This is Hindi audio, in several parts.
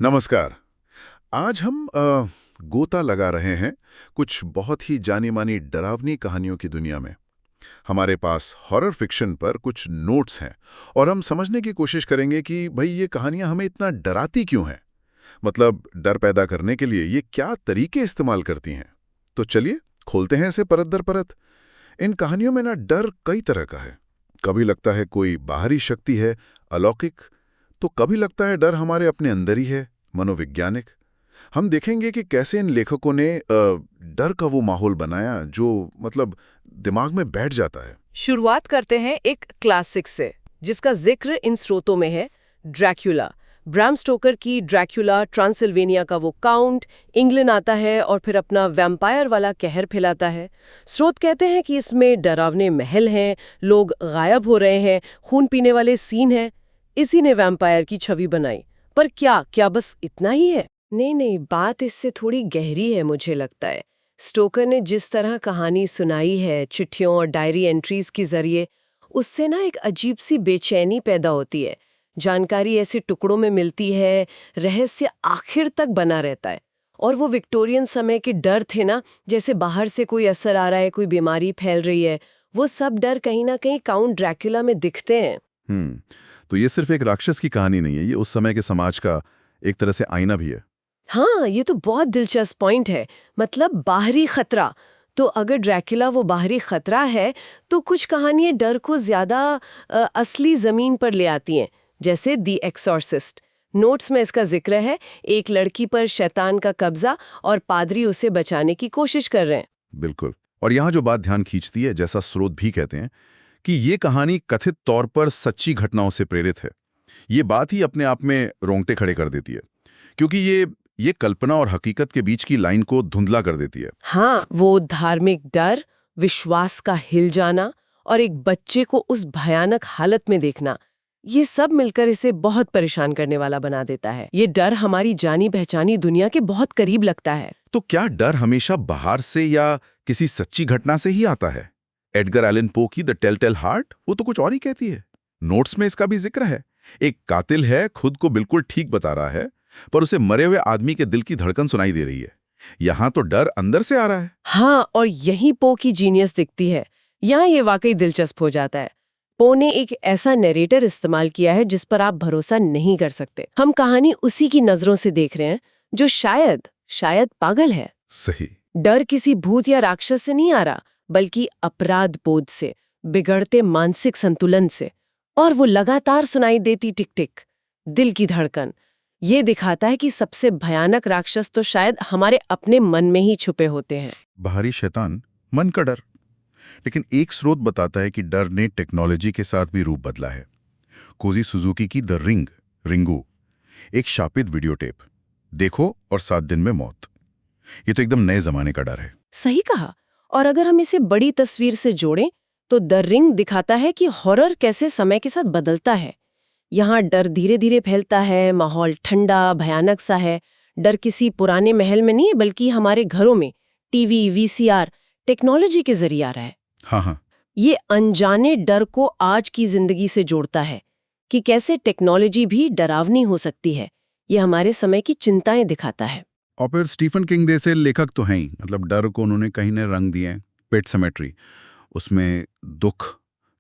नमस्कार। आज हम गोता लगा रहे हैं कुछ बहुत ही जानी-मानी डरावनी कहानियों की दुनिया में। हमारे पास हॉरर फिक्शन पर कुछ नोट्स हैं और हम समझने की कोशिश करेंगे कि भाई ये कहानियां हमें इतना डराती क्यों हैं। मतलब डर पैदा करने के लिए ये क्या तरीके इस्तेमाल करती हैं। तो चलिए खोलते हैं इसे परत दर परत। इन कहानियों में ना डर कई तरह का है। कभी लगता है कोई बाहरी शक्ति है, अलौकिक, तो कभी लगता है डर हमारे अपने अंदर ही है, मनोवैज्ञानिक। हम देखेंगे कि कैसे इन लेखकों ने डर का वो माहौल बनाया जो मतलब दिमाग में बैठ जाता है। शुरुआत करते हैं एक क्लासिक से जिसका जिक्र इन स्रोतों में है, ड्रैक्युला। ब्राम स्टोकर की ड्रैक्युला, ट्रांसिल्वेनिया का वो काउंट, इंग्लैंड आता है और फिर अपना वैम्पायर वाला कहर फैलाता है। स्रोत कहते हैं कि इसमें डरावने महल हैं, लोग गायब हो रहे हैं, खून पीने वाले सीन हैं। इसी ने वैम्पायर की छवि बनाई। पर क्या क्या बस इतना ही है? नहीं नहीं, बात इससे थोड़ी गहरी है मुझे लगता है। स्टोकर ने जिस तरह कहानी सुनाई है, चिट्ठियों और डायरी एंट्रीज के जरिए, उससे ना एक अजीब सी बेचैनी पैदा होती है। जानकारी ऐसे टुकड़ों में मिलती है, रहस्य आखिर तक बना रहता है। और वो विक्टोरियन समय के डर थे ना, जैसे बाहर से कोई असर आ रहा है, कोई बीमारी फैल रही है, वो सब डर कहीं ना कहीं काउंट ड्रैक्युला में दिखते हैं। तो ये सिर्फ एक राक्षस की कहानी नहीं है, ये उस समय के समाज का एक तरह से आईना भी है। हाँ, ये तो बहुत दिलचस्प पॉइंट है। मतलब बाहरी खतरा। तो अगर ड्रैकुला वो बाहरी खतरा है, तो कुछ कहानियां डर को ज्यादा असली जमीन पर ले आती हैं, जैसे दी एक्सॉर्सिस्ट। नोट्स में इसका जिक्र है, एक लड़की पर शैतान का कब्जा और पादरी उसे बचाने की कोशिश कर रहे हैं। बिल्कुल। और यहाँ जो बात ध्यान खींचती है, जैसा स्रोत भी कहते हैं, कि ये कहानी कथित तौर पर सच्ची घटनाओं से प्रेरित है। ये बात ही अपने आप में रोंगटे खड़े कर देती है, क्योंकि ये कल्पना और हकीकत के बीच की लाइन को धुंधला कर देती है। हाँ, वो धार्मिक डर, विश्वास का हिल जाना और एक बच्चे को उस भयानक हालत में देखना, ये सब मिलकर इसे बहुत परेशान करने वाला बना देता है। ये डर हमारी जानी पहचानी दुनिया के बहुत करीब लगता है। तो क्या डर हमेशा बाहर से या किसी सच्ची घटना से ही आता है? एडगर एलन पो की द टेल हार्ट वो तो कुछ और ही कहती है। नोट्स में इसका भी जिक्र है। एक कातिल है, खुद को बिल्कुल ठीक बता रहा है, पर उसे मरे हुए आदमी के दिल की धड़कन सुनाई दे रही है। यहां तो डर अंदर से आ रहा है। हाँ, और यही पो की जीनियस दिखती है। यहाँ ये वाकई दिलचस्प हो जाता है। पो ने एक ऐसा नरेटर इस्तेमाल किया है जिस पर आप भरोसा नहीं कर सकते। हम कहानी उसी की नजरों से देख रहे हैं, जो शायद पागल है। सही। डर किसी भूत या राक्षस से नहीं आ रहा, बल्कि अपराध बोध से, बिगड़ते मानसिक संतुलन से। और वो लगातार सुनाई देती टिक टिक, दिल की धड़कन, ये दिखाता है कि सबसे भयानक राक्षस तो शायद हमारे अपने मन में ही छुपे होते हैं। बाहरी शैतान, मन का डर। लेकिन एक स्रोत बताता है कि डर ने टेक्नोलॉजी के साथ भी रूप बदला है। कोजी सुजुकी की द रिंगू, एक शापित वीडियो टेप, देखो और 7 दिन में मौत। ये तो एकदम नए जमाने का डर है। सही कहा। और अगर हम इसे बड़ी तस्वीर से जोड़ें, तो द रिंग दिखाता है कि हॉरर कैसे समय के साथ बदलता है। यहाँ डर धीरे धीरे फैलता है, माहौल ठंडा भयानक सा है। डर किसी पुराने महल में नहीं, बल्कि हमारे घरों में टीवी, वीसीआर, टेक्नोलॉजी के जरिए आ रहा है। हाँ। ये अनजाने डर को आज की जिंदगी से जोड़ता है कि कैसे टेक्नोलॉजी भी डरावनी हो सकती है। ये हमारे समय की चिंताएं दिखाता है। और फिर स्टीफन किंग जैसे लेखक तो हैं ही। मतलब डर को उन्होंने कहीं ने रंग दिए। पेट सेमेट्री, उसमें दुख,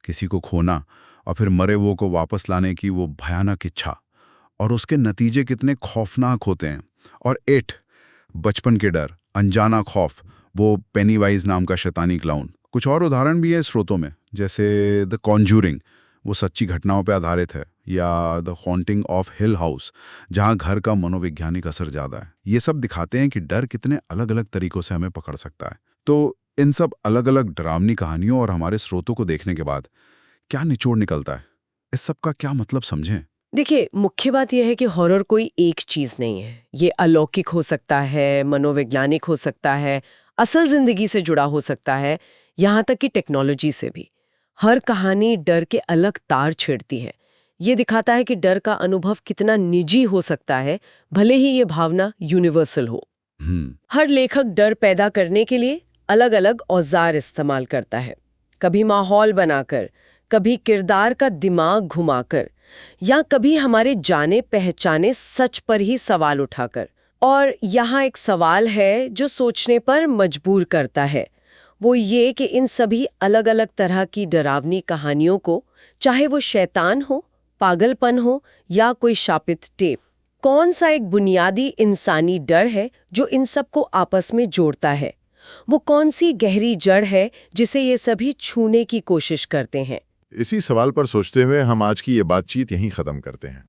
किसी को खोना और फिर मरे वो को वापस लाने की वो भयानक इच्छा, और उसके नतीजे कितने खौफनाक होते हैं। और इट, बचपन के डर, अनजाना खौफ, वो पेनीवाइज नाम का शैतानी क्लाउन। कुछ और उदाहरण भी है स्रोतों में, जैसे द कॉन्जूरिंग, वो सच्ची घटनाओं पर आधारित है, या the haunting of hill house, जहां घर का मनोवैज्ञानिक असर ज्यादा है। ये सब दिखाते हैं कि डर कितने अलग अलग तरीकों से हमें पकड़ सकता है। तो इन सब अलग अलग डरावनी कहानियों और हमारे स्रोतों को देखने के बाद क्या निचोड़ निकलता है? इस सब का क्या मतलब समझें? देखिए, मुख्य बात यह है कि हॉरर कोई एक चीज नहीं है। ये अलौकिक हो सकता है, मनोवैज्ञानिक हो सकता है, असल जिंदगी से जुड़ा हो सकता है, यहाँ तक कि टेक्नोलॉजी से भी। हर कहानी डर के अलग तार छेड़ती है। ये दिखाता है कि डर का अनुभव कितना निजी हो सकता है, भले ही ये भावना यूनिवर्सल हो। हर लेखक डर पैदा करने के लिए अलग अलग औजार इस्तेमाल करता है। कभी माहौल बनाकर, कभी किरदार का दिमाग घुमाकर, या कभी हमारे जाने पहचाने सच पर ही सवाल उठाकर। और यहाँ एक सवाल है जो सोचने पर मजबूर करता है, वो ये कि इन सभी अलग अलग तरह की डरावनी कहानियों को, चाहे वो शैतान हो, पागलपन हो या कोई शापित टेप, कौन सा एक बुनियादी इंसानी डर है जो इन सबको आपस में जोड़ता है? वो कौन सी गहरी जड़ है जिसे ये सभी छूने की कोशिश करते हैं? इसी सवाल पर सोचते हुए हम आज की ये बातचीत यहीं ख़त्म करते हैं।